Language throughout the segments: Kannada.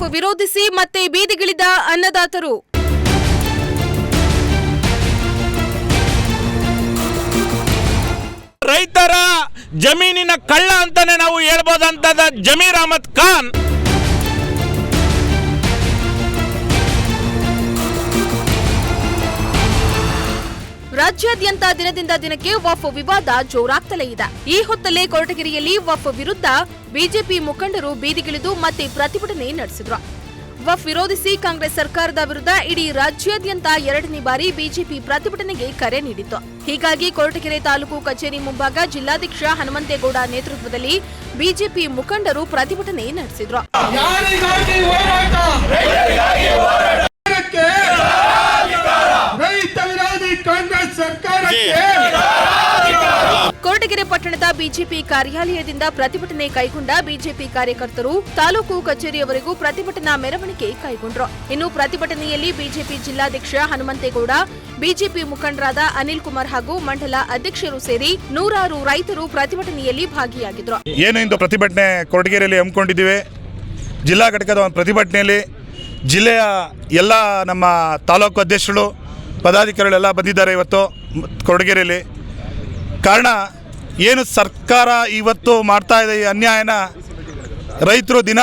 ವಕ್ಫ್ ವಿರೋಧಿಸಿ ಮತ್ತೆ ಬೀದಿಗಿಳಿದ ಅನ್ನದಾತರು. ರೈತರ ಜಮೀನಿನ ಕಳ್ಳ ಅಂತಾನೆ ನಾವು ಹೇಳ್ಬೋದಂತದ ಜಮೀರ್ ಅಹಮದ್ ಖಾನ್ ರಾಜ್ಯಾದ್ಯಂತ ದಿನದಿಂದ ದಿನಕ್ಕೆ ವಕ್ಫ್ ವಿವಾದ ಜೋರಾಗ್ತಲೇ ಇದೆ. ಈ ಹೊತ್ತಲ್ಲೇ ಕೊರಟಗೆರೆಯಲ್ಲಿ ವಕ್ಫ್ ವಿರುದ್ಧ ಬಿಜೆಪಿ ಮುಖಂಡರು ಬೀದಿಗಿಳಿದು ಮತ್ತೆ ಪ್ರತಿಭಟನೆ ನಡೆಸಿದ್ರು. ವಕ್ಫ್ ವಿರೋಧಿಸಿ ಕಾಂಗ್ರೆಸ್ ಸರ್ಕಾರದ ವಿರುದ್ಧ ಇಡೀ ರಾಜ್ಯಾದ್ಯಂತ 2ನೇ ಬಾರಿ ಬಿಜೆಪಿ ಪ್ರತಿಭಟನೆಗೆ ಕರೆ ನೀಡಿತ್ತು. ಹೀಗಾಗಿ ಕೊರಟಗೆರೆ ತಾಲೂಕು ಕಚೇರಿ ಮುಂಭಾಗ ಜಿಲ್ಲಾಧ್ಯಕ್ಷ ಹನುಮಂತೇಗೌಡ ನೇತೃತ್ವದಲ್ಲಿ ಬಿಜೆಪಿ ಮುಖಂಡರು ಪ್ರತಿಭಟನೆ ನಡೆಸಿದ್ರು. ಕೊರಟಗೆರೆ ಪಟ್ಟಣದ ಬಿಜೆಪಿ ಕಾರ್ಯಾಲಯದಿಂದ ಪ್ರತಿಭಟನೆ ಕೈಗೊಂಡ ಬಿಜೆಪಿ ಕಾರ್ಯಕರ್ತರು ತಾಲೂಕು ಕಚೇರಿಯವರೆಗೂ ಪ್ರತಿಭಟನಾ ಮೆರವಣಿಗೆ ಕೈಗೊಂಡರು. ಇನ್ನು ಪ್ರತಿಭಟನೆಯಲ್ಲಿ ಬಿಜೆಪಿ ಜಿಲ್ಲಾಧ್ಯಕ್ಷ ಹನುಮಂತೇಗೌಡ, ಬಿಜೆಪಿ ಮುಖಂಡರಾದ ಅನಿಲ್ ಕುಮಾರ್ ಹಾಗೂ ಮಂಡಲ ಅಧ್ಯಕ್ಷರು ಸೇರಿ ನೂರಾರು ರೈತರು ಪ್ರತಿಭಟನೆಯಲ್ಲಿ ಭಾಗಿಯಾಗಿದ್ರು. ಏನು ಇಂದು ಪ್ರತಿಭಟನೆ ಕೊರಟಗೆರೆಯಲ್ಲಿ ಹಮ್ಮಿಕೊಂಡಿದ್ದೀವಿ. ಜಿಲ್ಲಾ ಘಟಕದ ಒಂದು ಪ್ರತಿಭಟನೆಯಲ್ಲಿ ಜಿಲ್ಲೆಯ ಎಲ್ಲ ನಮ್ಮ ತಾಲೂಕು ಅಧ್ಯಕ್ಷರು ಪದಾಧಿಕಾರಿಗಳೆಲ್ಲ ಬಂದಿದ್ದಾರೆ ಇವತ್ತು ಕೊರಟಗೆರೆಯಲ್ಲಿ. ಕಾರಣ ಏನು ಸರ್ಕಾರ ಇವತ್ತು ಮಾಡ್ತಾ ಇದೆ ಈ ಅನ್ಯಾಯನ ರೈತರು ದಿನ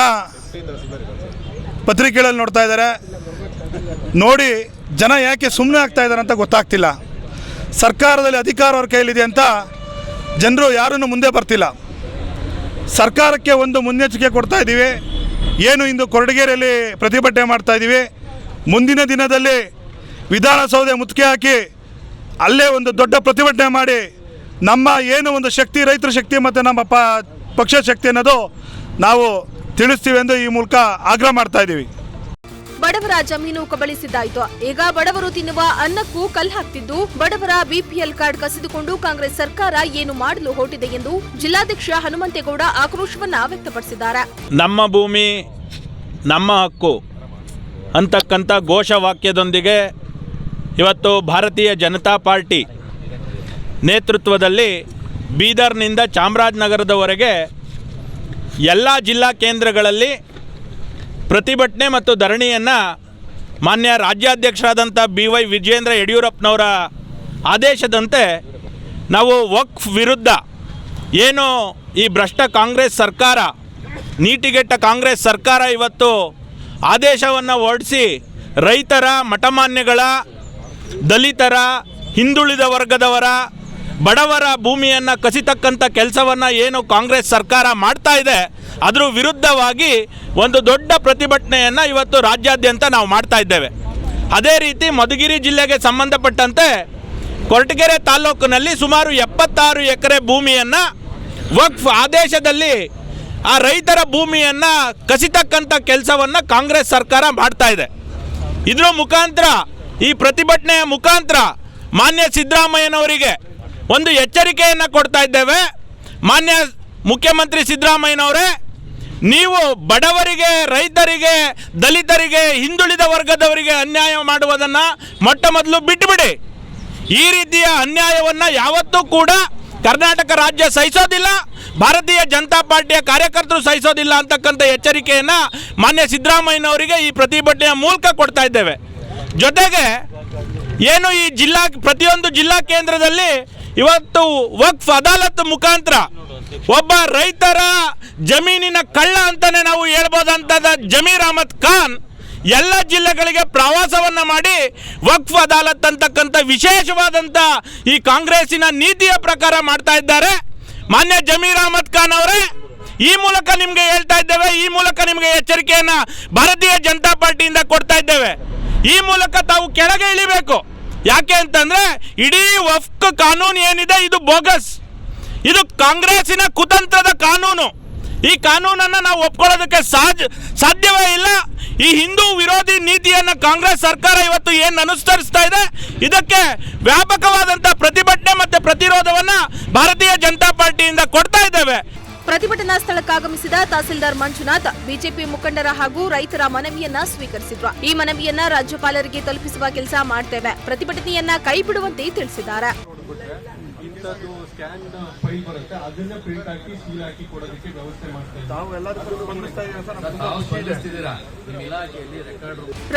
ಪತ್ರಿಕೆಗಳಲ್ಲಿ ನೋಡ್ತಾ ಇದ್ದಾರೆ. ನೋಡಿ ಜನ ಯಾಕೆ ಸುಮ್ಮನೆ ಆಗ್ತಾ ಇದ್ದಾರೆ ಅಂತ ಗೊತ್ತಾಗ್ತಿಲ್ಲ. ಸರ್ಕಾರದಲ್ಲಿ ಅಧಿಕಾರ ಅವ್ರ ಕೈಲಿದೆ ಅಂತ ಜನರು ಯಾರನ್ನು ಮುಂದೆ ಬರ್ತಿಲ್ಲ. ಸರ್ಕಾರಕ್ಕೆ ಒಂದು ಮುನ್ನೆಚ್ಚರಿಕೆ ಕೊಡ್ತಾ ಇದ್ದೀವಿ. ಏನು ಇಂದು ಕೊರಟಗೆರೆಯಲ್ಲಿ ಪ್ರತಿಭಟನೆ ಮಾಡ್ತಾ ಇದ್ದೀವಿ. ಮುಂದಿನ ದಿನದಲ್ಲಿ ವಿಧಾನಸೌಧ ಮುತ್ತಿಗೆ ಹಾಕಿ ಅಲ್ಲೇ ಒಂದು ದೊಡ್ಡ ಪ್ರತಿಭಟನೆ ಮಾಡಿ ನಮ್ಮ ಏನು ಒಂದು ಶಕ್ತಿ, ರೈತರ ಶಕ್ತಿ ಮತ್ತು ನಮ್ಮ ಪಕ್ಷ ಶಕ್ತಿ ಅನ್ನೋದು ನಾವು ತಿಳಿಸ್ತೀವಿ ಎಂದು ಈ ಮೂಲಕ ಆಗ್ರಹ ಮಾಡ್ತಾ ಇದ್ದೀವಿ. ಬಡವರ ಜಮೀನು ಕಬಳಿಸಿದ್ದಾಯಿತು. ಈಗ ಬಡವರು ತಿನ್ನುವ ಅನ್ನಕ್ಕೂ ಕಲ್ಲು ಹಾಕ್ತಿದ್ದು ಬಡವರ ಬಿಪಿಎಲ್ ಕಾರ್ಡ್ ಕಸಿದುಕೊಂಡು ಕಾಂಗ್ರೆಸ್ ಸರ್ಕಾರ ಏನು ಮಾಡಲು ಹೊರಟಿದೆ ಎಂದು ಜಿಲ್ಲಾಧ್ಯಕ್ಷ ಹನುಮಂತೇಗೌಡ ಆಕ್ರೋಶವನ್ನ ವ್ಯಕ್ತಪಡಿಸಿದ್ದಾರೆ. ನಮ್ಮ ಭೂಮಿ ನಮ್ಮ ಹಕ್ಕು ಅಂತಕ್ಕಂಥ ಘೋಷವಾಕ್ಯದೊಂದಿಗೆ ಇವತ್ತು ಭಾರತೀಯ ಜನತಾ ಪಾರ್ಟಿ ನೇತೃತ್ವದಲ್ಲಿ ಬೀದರ್ನಿಂದ ಚಾಮರಾಜನಗರದವರೆಗೆ ಎಲ್ಲ ಜಿಲ್ಲಾ ಕೇಂದ್ರಗಳಲ್ಲಿ ಪ್ರತಿಭಟನೆ ಮತ್ತು ಧರಣಿಯನ್ನು ಮಾನ್ಯ ರಾಜ್ಯಾಧ್ಯಕ್ಷರಾದಂಥ BY ವಿಜಯೇಂದ್ರ ಯಡಿಯೂರಪ್ಪನವರ ಆದೇಶದಂತೆ ನಾವು ವಕ್ಫ್ ವಿರುದ್ಧ ಏನು ಈ ಭ್ರಷ್ಟ ಕಾಂಗ್ರೆಸ್ ಸರ್ಕಾರ, ನೀತಿಗೆಟ್ಟ ಕಾಂಗ್ರೆಸ್ ಸರ್ಕಾರ ಇವತ್ತು ಆದೇಶವನ್ನು ಹೊರಡಿಸಿ ರೈತರ, ಮಠಮಾನ್ಯಗಳ, ದಲಿತರ, ಹಿಂದುಳಿದ ವರ್ಗದವರ, ಬಡವರ ಭೂಮಿಯನ್ನು ಕಸಿತಕ್ಕಂಥ ಕೆಲಸವನ್ನು ಏನು ಕಾಂಗ್ರೆಸ್ ಸರ್ಕಾರ ಮಾಡ್ತಾ ಇದೆ ಅದರ ವಿರುದ್ಧವಾಗಿ ಒಂದು ದೊಡ್ಡ ಪ್ರತಿಭಟನೆಯನ್ನು ಇವತ್ತು ರಾಜ್ಯಾದ್ಯಂತ ನಾವು ಮಾಡ್ತಾ ಇದ್ದೇವೆ. ಅದೇ ರೀತಿ ಮಧುಗಿರಿ ಜಿಲ್ಲೆಗೆ ಸಂಬಂಧಪಟ್ಟಂತೆ ಕೊರಟಗೆರೆ ತಾಲೂಕಿನಲ್ಲಿ ಸುಮಾರು 76 ಎಕರೆ ಭೂಮಿಯನ್ನು ವಕ್ಫ್ ಆದೇಶದಲ್ಲಿ ಆ ರೈತರ ಭೂಮಿಯನ್ನು ಕಸಿತಕ್ಕಂಥ ಕೆಲಸವನ್ನು ಕಾಂಗ್ರೆಸ್ ಸರ್ಕಾರ ಮಾಡ್ತಾ ಇದೆ. ಇದರ ಮುಖಾಂತರ, ಈ ಪ್ರತಿಭಟನೆಯ ಮುಖಾಂತರ ಮಾನ್ಯ ಸಿದ್ದರಾಮಯ್ಯನವರಿಗೆ ಒಂದು ಎಚ್ಚರಿಕೆಯನ್ನು ಕೊಡ್ತಾ ಇದ್ದೇವೆ. ಮಾನ್ಯ ಮುಖ್ಯಮಂತ್ರಿ ಸಿದ್ದರಾಮಯ್ಯನವರೇ, ನೀವು ಬಡವರಿಗೆ, ರೈತರಿಗೆ, ದಲಿತರಿಗೆ, ಹಿಂದುಳಿದ ವರ್ಗದವರಿಗೆ ಅನ್ಯಾಯ ಮಾಡುವುದನ್ನು ಮೊಟ್ಟ ಮೊದಲು ಬಿಟ್ಟುಬಿಡಿ. ಈ ರೀತಿಯ ಅನ್ಯಾಯವನ್ನು ಯಾವತ್ತೂ ಕೂಡ ಕರ್ನಾಟಕ ರಾಜ್ಯ ಸಹಿಸೋದಿಲ್ಲ, ಭಾರತೀಯ ಜನತಾ ಪಾರ್ಟಿಯ ಕಾರ್ಯಕರ್ತರು ಸಹಿಸೋದಿಲ್ಲ ಅಂತಕ್ಕಂಥ ಎಚ್ಚರಿಕೆಯನ್ನು ಮಾನ್ಯ ಸಿದ್ದರಾಮಯ್ಯನವರಿಗೆ ಈ ಪ್ರತಿಭಟನೆಯ ಮೂಲಕ ಕೊಡ್ತಾ ಇದ್ದೇವೆ. ಜೊತೆಗೆ ಏನು ಈ ಪ್ರತಿಯೊಂದು ಜಿಲ್ಲಾ ಕೇಂದ್ರದಲ್ಲಿ ಇವತ್ತು ವಕ್ಫ್ ಅದಾಲತ್ ಮುಖಾಂತರ ಒಬ್ಬ ರೈತರ ಜಮೀನಿನ ಕಳ್ಳ ಅಂತಾನೆ ನಾವು ಹೇಳ್ಬೋದಂತದ ಜಮೀರ್ ಅಹಮದ್ ಖಾನ್ ಎಲ್ಲ ಜಿಲ್ಲೆಗಳಿಗೆ ಪ್ರವಾಸವನ್ನು ಮಾಡಿ ವಕ್ಫ್ ಅದಾಲತ್ ಅಂತಕ್ಕಂಥ ವಿಶೇಷವಾದಂಥ ಈ ಕಾಂಗ್ರೆಸ್ಸಿನ ನೀತಿಯ ಪ್ರಕಾರ ಮಾಡ್ತಾ ಇದ್ದಾರೆ. ಮಾನ್ಯ ಜಮೀರ್ ಅಹಮದ್ ಖಾನ್ ಅವರೇ, ಈ ಮೂಲಕ ನಿಮಗೆ ಹೇಳ್ತಾ ಇದ್ದೇವೆ, ಈ ಮೂಲಕ ನಿಮಗೆ ಎಚ್ಚರಿಕೆಯನ್ನು ಭಾರತೀಯ ಜನತಾ ಪಾರ್ಟಿಯಿಂದ ಕೊಡ್ತಾ ಇದ್ದೇವೆ. ಈ ಮೂಲಕ ತಾವು ಕೆಳಗೆ ಇಳಿಬೇಕು. ಯಾಕೆ ಅಂತಂದರೆ ಇಡೀ ವಕ್ಫ್ ಕಾನೂನು ಏನಿದೆ ಇದು ಬೋಗಸ್, ಇದು ಕಾಂಗ್ರೆಸ್ಸಿನ ಕುತಂತ್ರದ ಕಾನೂನು. ಈ ಕಾನೂನನ್ನು ನಾವು ಒಪ್ಕೊಳ್ಳೋದಕ್ಕೆ ಸಾಧ್ಯವೇ ಇಲ್ಲ. ಈ ಹಿಂದೂ ವಿರೋಧಿ ನೀತಿಯನ್ನು ಕಾಂಗ್ರೆಸ್ ಸರ್ಕಾರ ಇವತ್ತು ಏನು ಅನುಸರಿಸ್ತಾ ಇದೆ, ಇದಕ್ಕೆ ವ್ಯಾಪಕವಾದಂಥ ಪ್ರತಿಭಟನೆ ಮತ್ತು ಪ್ರತಿರೋಧವನ್ನು ಭಾರತೀಯ ಜನತಾ ಪಾರ್ಟಿಯಿಂದ ಕೊಡ್ತಾ ಇದ್ದೇವೆ. ಪ್ರತಿಭಟನಾ ಸ್ಥಳಕ್ಕಾಗಮಿಸಿದ ತಹಸೀಲ್ದಾರ್ ಮಂಜುನಾಥ್ ಬಿಜೆಪಿ ಮುಖಂಡರ ಹಾಗೂ ರೈತರ ಮನವಿಯನ್ನ ಸ್ವೀಕರಿಸಿದ್ರು. ಈ ಮನವಿಯನ್ನ ರಾಜ್ಯಪಾಲರಿಗೆ ತಲುಪಿಸುವ ಕೆಲಸ ಮಾಡ್ತೇವೆ, ಪ್ರತಿಭಟನೆಯನ್ನ ಕೈಬಿಡುವಂತೆ ತಿಳಿಸಿದ್ದಾರೆ. ಇಂಥದ್ದು ಸ್ಕ್ಯಾನ್ ಫೈಲ್ ಬರುತ್ತೆ ಅದನ್ನ ಪ್ರಿಂಟ್ ಹಾಕಿ ಸೀಲ್ ಹಾಕಿ ಕೊಡೋದಕ್ಕೆ ವ್ಯವಸ್ಥೆ ಮಾಡ್ತಾರೆ.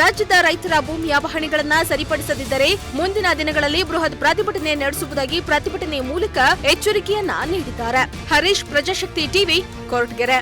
ರಾಜ್ಯದ ರೈತರ ಭೂಮಿಯ ಪಹಣಿಗಳನ್ನ ಸರಿಪಡಿಸದಿದ್ದರೆ ಮುಂದಿನ ದಿನಗಳಲ್ಲಿ ಬೃಹತ್ ಪ್ರತಿಭಟನೆ ನಡೆಸುವುದಾಗಿ ಪ್ರತಿಭಟನೆ ಮೂಲಕ ಎಚ್ಚರಿಕೆಯನ್ನ ನೀಡಿದ್ದಾರೆ. ಹರೀಶ್, ಪ್ರಜಾಶಕ್ತಿ ಟಿವಿ, ಕೊರಟಗೆರೆ.